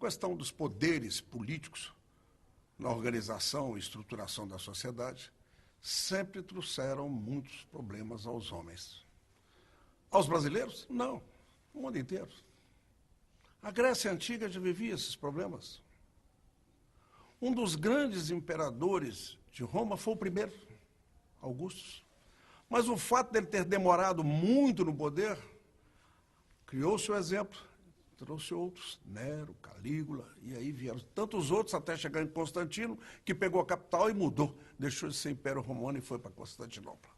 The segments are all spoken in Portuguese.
questão dos poderes políticos na organização e estruturação da sociedade sempre trouxeram muitos problemas aos homens. Aos brasileiros? Não, o mundo inteiro. A Grécia Antiga já vivia esses problemas. Um dos grandes imperadores de Roma foi o primeiro, Augusto. Mas o fato dele ter demorado muito no poder, criou-se o exemplo, trouxe outros, Nero, Calígula, e aí vieram tantos outros até chegar em Constantino, que pegou a capital e mudou, deixou de ser Império Romano e foi para Constantinopla.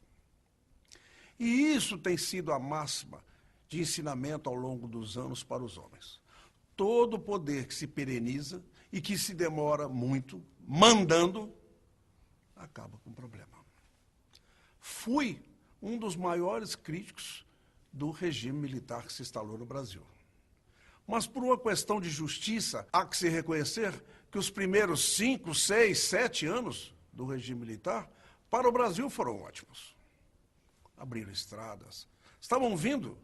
E isso tem sido a máxima de ensinamento ao longo dos anos para os homens. Todo poder que se pereniza e que se demora muito, mandando, acaba com o problema. Fui um dos maiores críticos do regime militar que se instalou no Brasil. Mas por uma questão de justiça, há que se reconhecer que os primeiros 5, 6, 7 anos do regime militar, para o Brasil foram ótimos. Abriram estradas. Estavam vindo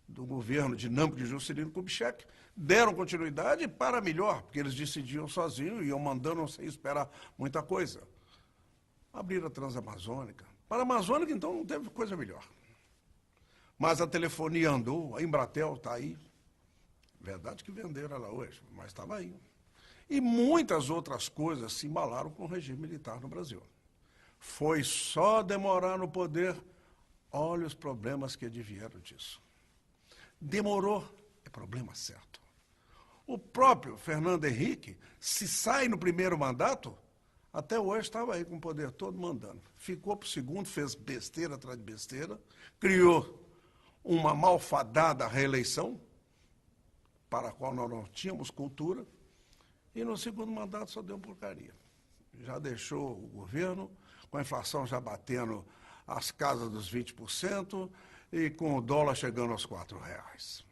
do governo dinâmico de Juscelino Kubitschek, deram continuidade para melhor, porque eles decidiam sozinhos e iam mandando sem esperar muita coisa. Abriram a Transamazônica. Para a Amazônica, então, não teve coisa melhor. Mas a telefonia andou, a Embratel está aí. Verdade que venderam ela hoje, mas estava aí. E muitas outras coisas se embalaram com o regime militar no Brasil. Foi só demorar no poder, olha os problemas que advieram disso. Demorou, é problema certo. O próprio Fernando Henrique, se sai no primeiro mandato, até hoje estava aí com o poder todo mandando. Ficou para o segundo, fez besteira atrás de besteira, criou uma malfadada reeleição, para a qual nós não tínhamos cultura, e no segundo mandato só deu porcaria. Já deixou o governo, com a inflação já batendo as casas dos 20% e com o dólar chegando aos R$4.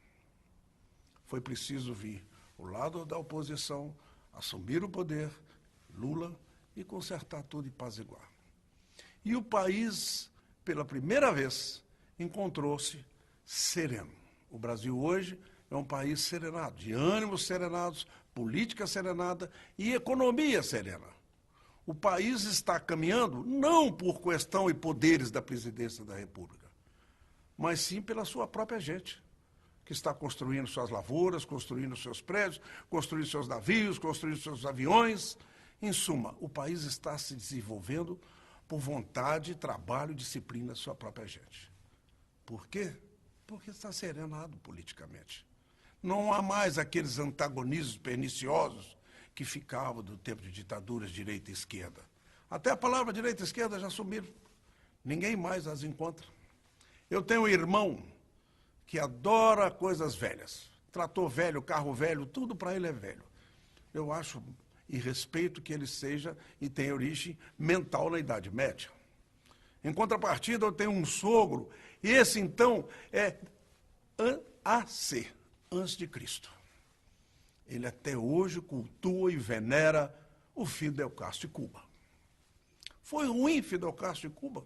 Foi preciso vir o lado da oposição, assumir o poder, Lula, e consertar tudo e apaziguar. E o país, pela primeira vez, encontrou-se sereno. O Brasil hoje é um país serenado, de ânimos serenados, política serenada e economia serena. O país está caminhando não por questão e poderes da presidência da República, mas sim pela sua própria gente, que está construindo suas lavouras, construindo seus prédios, construindo seus navios, construindo seus aviões. Em suma, o país está se desenvolvendo por vontade, trabalho e disciplina da sua própria gente. Por quê? Porque está serenado politicamente. Não há mais aqueles antagonismos perniciosos que ficavam do tempo de ditaduras direita e esquerda. Até a palavra direita e esquerda já sumiram. Ninguém mais as encontra. Eu tenho um irmão que adora coisas velhas. Trator velho, carro velho, tudo para ele é velho. Eu acho e respeito que ele seja e tenha origem mental na Idade Média. Em contrapartida, eu tenho um sogro, e esse, então, é AC, antes de Cristo. Ele até hoje cultua e venera o Fidel Castro de Cuba. Foi ruim Fidel Castro de Cuba?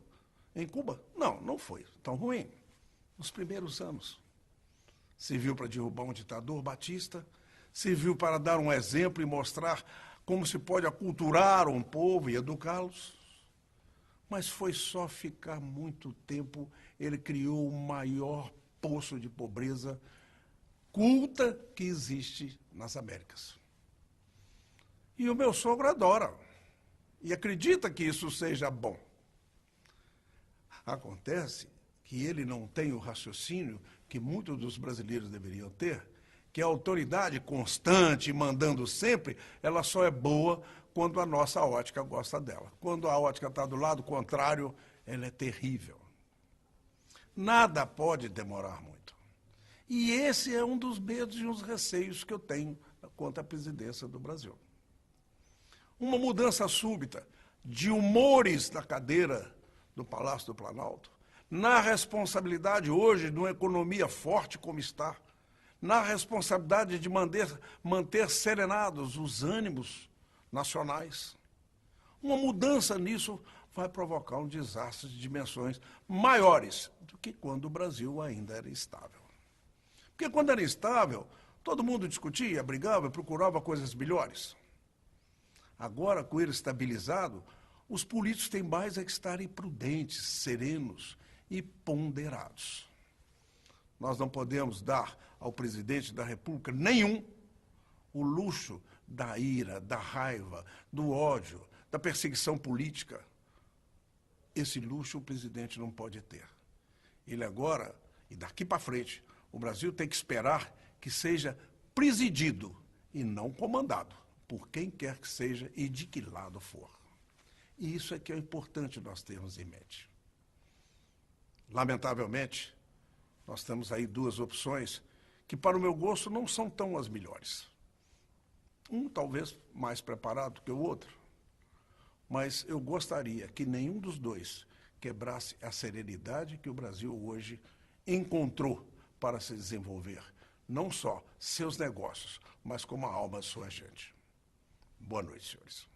Em Cuba? Não, não foi tão ruim. Nos primeiros anos. Serviu para derrubar um ditador, Batista, serviu para dar um exemplo e mostrar como se pode aculturar um povo e educá-los. Mas foi só ficar muito tempo, ele criou o maior poço de pobreza culta que existe nas Américas. E o meu sogro adora, e acredita que isso seja bom. Acontece que ele não tem o raciocínio que muitos dos brasileiros deveriam ter, que a autoridade constante, mandando sempre, ela só é boa quando a nossa ótica gosta dela. Quando a ótica está do lado contrário, ela é terrível. Nada pode demorar muito. E esse é um dos medos e uns receios que eu tenho quanto à presidência do Brasil. Uma mudança súbita de humores na cadeira do Palácio do Planalto, na responsabilidade hoje de uma economia forte como está, na responsabilidade de manter serenados os ânimos nacionais. Uma mudança nisso vai provocar um desastre de dimensões maiores do que quando o Brasil ainda era estável. Porque quando era instável, Todo mundo discutia, brigava, procurava coisas melhores. Agora, com ele estabilizado, os políticos têm mais é que estarem prudentes, serenos e ponderados. Nós não podemos dar ao presidente da República nenhum o luxo da ira, da raiva, do ódio, da perseguição política. Esse luxo o presidente não pode ter. Ele agora, e daqui para frente, o Brasil tem que esperar que seja presidido e não comandado por quem quer que seja e de que lado for. E isso é que é importante nós termos em mente. Lamentavelmente, nós temos aí duas opções que, para o meu gosto, não são tão as melhores. Um talvez mais preparado que o outro, mas eu gostaria que nenhum dos dois quebrasse a serenidade que o Brasil hoje encontrou para se desenvolver, não só seus negócios, mas como a alma de sua gente. Boa noite, senhores.